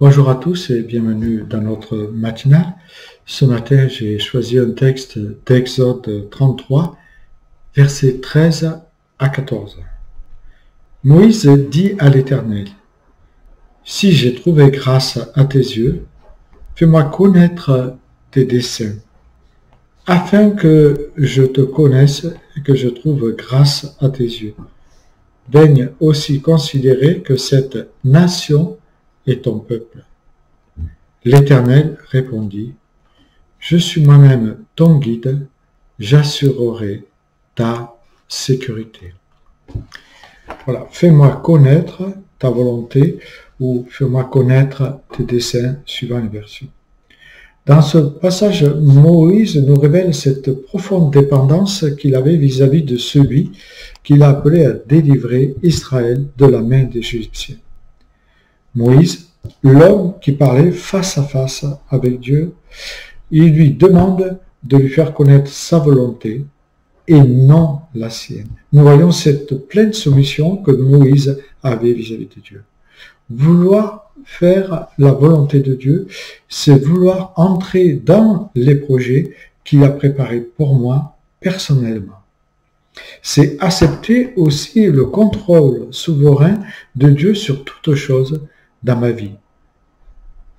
Bonjour à tous et bienvenue dans notre matinale. Ce matin, j'ai choisi un texte d'Exode 33, versets 13 à 14. Moïse dit à l'Éternel, « Si j'ai trouvé grâce à tes yeux, fais-moi connaître tes desseins, afin que je te connaisse et que je trouve grâce à tes yeux. Daigne aussi considérer que cette nation est ton peuple. » L'Éternel répondit, « Je suis moi-même ton guide, j'assurerai ta sécurité. » Voilà, fais-moi connaître ta volonté ou fais-moi connaître tes desseins, suivant les versions. Dans ce passage, Moïse nous révèle cette profonde dépendance qu'il avait vis-à-vis de celui qu'il a appelé à délivrer Israël de la main des Égyptiens. Moïse, l'homme qui parlait face à face avec Dieu, il lui demande de lui faire connaître sa volonté et non la sienne. Nous voyons cette pleine soumission que Moïse avait vis-à-vis de Dieu. Vouloir faire la volonté de Dieu, c'est vouloir entrer dans les projets qu'il a préparés pour moi personnellement. C'est accepter aussi le contrôle souverain de Dieu sur toute chose dans ma vie.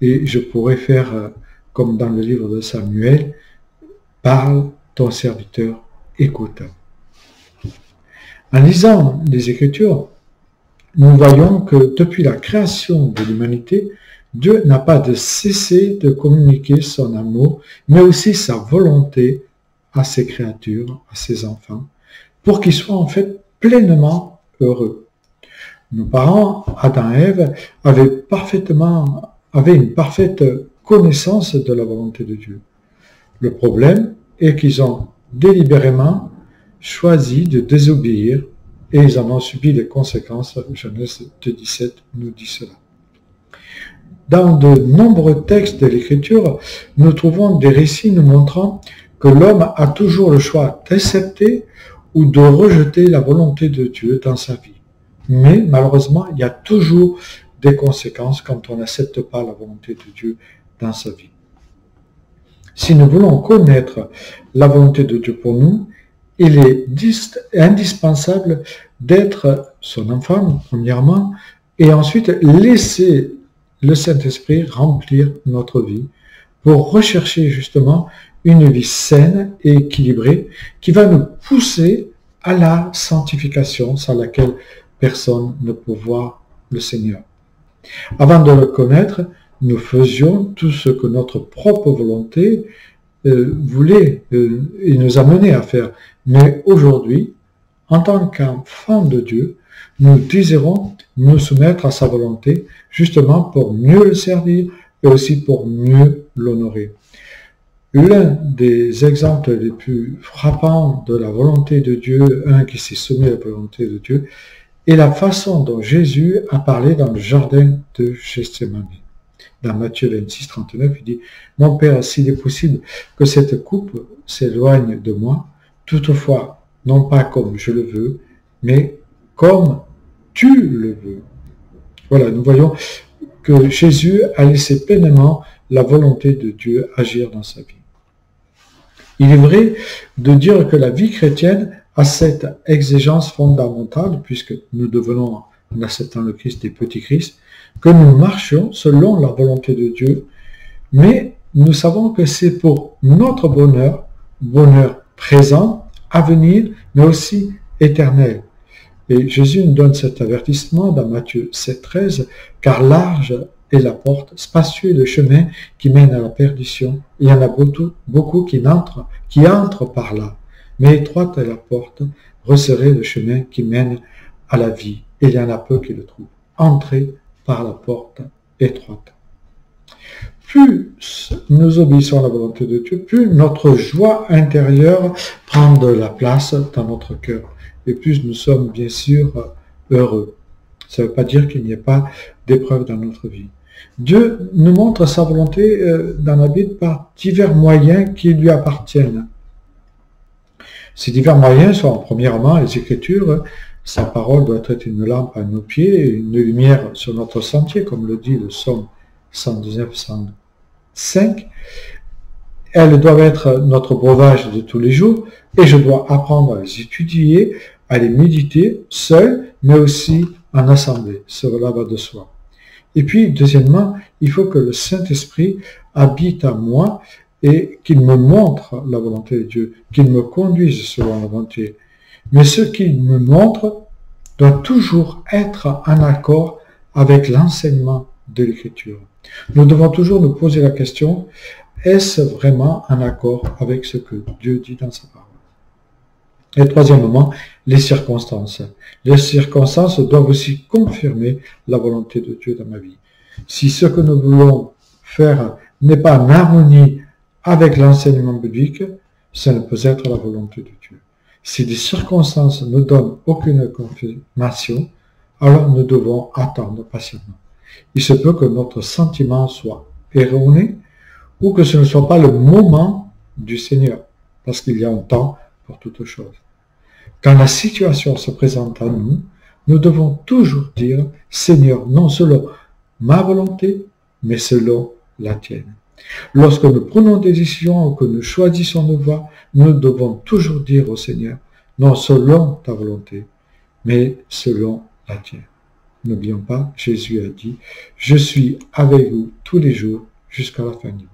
Et je pourrais faire comme dans le livre de Samuel, « Parle, ton serviteur écoute ». En lisant les Écritures, nous voyons que depuis la création de l'humanité, Dieu n'a pas de cessé de communiquer son amour, mais aussi sa volonté à ses créatures, à ses enfants, pour qu'ils soient en fait pleinement heureux. Nos parents, Adam et Ève, avaient une parfaite connaissance de la volonté de Dieu. Le problème est qu'ils ont délibérément choisi de désobéir et ils en ont subi les conséquences. Genèse 2,17 nous dit cela. Dans de nombreux textes de l'Écriture, nous trouvons des récits nous montrant que l'homme a toujours le choix d'accepter ou de rejeter la volonté de Dieu dans sa vie. Mais malheureusement, il y a toujours des conséquences quand on n'accepte pas la volonté de Dieu dans sa vie. Si nous voulons connaître la volonté de Dieu pour nous, il est indispensable d'être son enfant, premièrement, et ensuite laisser le Saint-Esprit remplir notre vie pour rechercher justement une vie saine et équilibrée qui va nous pousser à la sanctification sans laquelle personne ne peut voir le Seigneur. Avant de le connaître, nous faisions tout ce que notre propre volonté voulait et nous amenait à faire. Mais aujourd'hui, en tant qu'enfants de Dieu, nous désirons nous soumettre à sa volonté justement pour mieux le servir et aussi pour mieux l'honorer. L'un des exemples les plus frappants de la volonté de Dieu, un qui s'est soumis à la volonté de Dieu, est la façon dont Jésus a parlé dans le jardin de Gethsémani. Dans Matthieu 26, 39, il dit « Mon Père, s'il est possible que cette coupe s'éloigne de moi, toutefois, non pas comme je le veux, mais comme tu le veux. » Voilà, nous voyons que Jésus a laissé pleinement la volonté de Dieu agir dans sa vie. Il est vrai de dire que la vie chrétienne a cette exigence fondamentale, puisque nous devenons, en acceptant le Christ, des petits Christ, que nous marchions selon la volonté de Dieu, mais nous savons que c'est pour notre bonheur, bonheur présent, à venir, mais aussi éternel. Et Jésus nous donne cet avertissement dans Matthieu 7, 13, « Car large est la porte, spacieux est le chemin qui mène à la perdition. Il y en a beaucoup qui entrent par là. Mais étroite est la porte, resserré le chemin qui mène à la vie. Et il y en a peu qui le trouvent. Entrez par la porte étroite. » Plus nous obéissons à la volonté de Dieu, plus notre joie intérieure prend de la place dans notre cœur. Et plus nous sommes bien sûr heureux. Ça ne veut pas dire qu'il n'y ait pas d'épreuves dans notre vie. Dieu nous montre sa volonté dans la Bible par divers moyens qui lui appartiennent. Ces divers moyens sont premièrement les Écritures. Sa parole doit être une lampe à nos pieds et une lumière sur notre sentier, comme le dit le psaume 119, 105. Elles doivent être notre breuvage de tous les jours et je dois apprendre à les étudier, à les méditer seul, mais aussi en assemblée. Cela va de soi. Et puis, deuxièmement, il faut que le Saint-Esprit habite à moi et qu'il me montre la volonté de Dieu, qu'il me conduise selon la volonté. Mais ce qu'il me montre doit toujours être en accord avec l'enseignement de l'Écriture. Nous devons toujours nous poser la question, est-ce vraiment en accord avec ce que Dieu dit dans sa parole? Et troisièmement, les circonstances. Les circonstances doivent aussi confirmer la volonté de Dieu dans ma vie. Si ce que nous voulons faire n'est pas en harmonie avec l'enseignement biblique, ça ne peut être la volonté de Dieu. Si les circonstances ne donnent aucune confirmation, alors nous devons attendre patiemment. Il se peut que notre sentiment soit erroné ou que ce ne soit pas le moment du Seigneur, parce qu'il y a un temps pour toute chose. Quand la situation se présente à nous, nous devons toujours dire « Seigneur, non selon ma volonté, mais selon la tienne ». Lorsque nous prenons des décisions ou que nous choisissons nos voies, nous devons toujours dire au Seigneur « Non selon ta volonté, mais selon la tienne ». N'oublions pas, Jésus a dit « Je suis avec vous tous les jours jusqu'à la fin du monde ».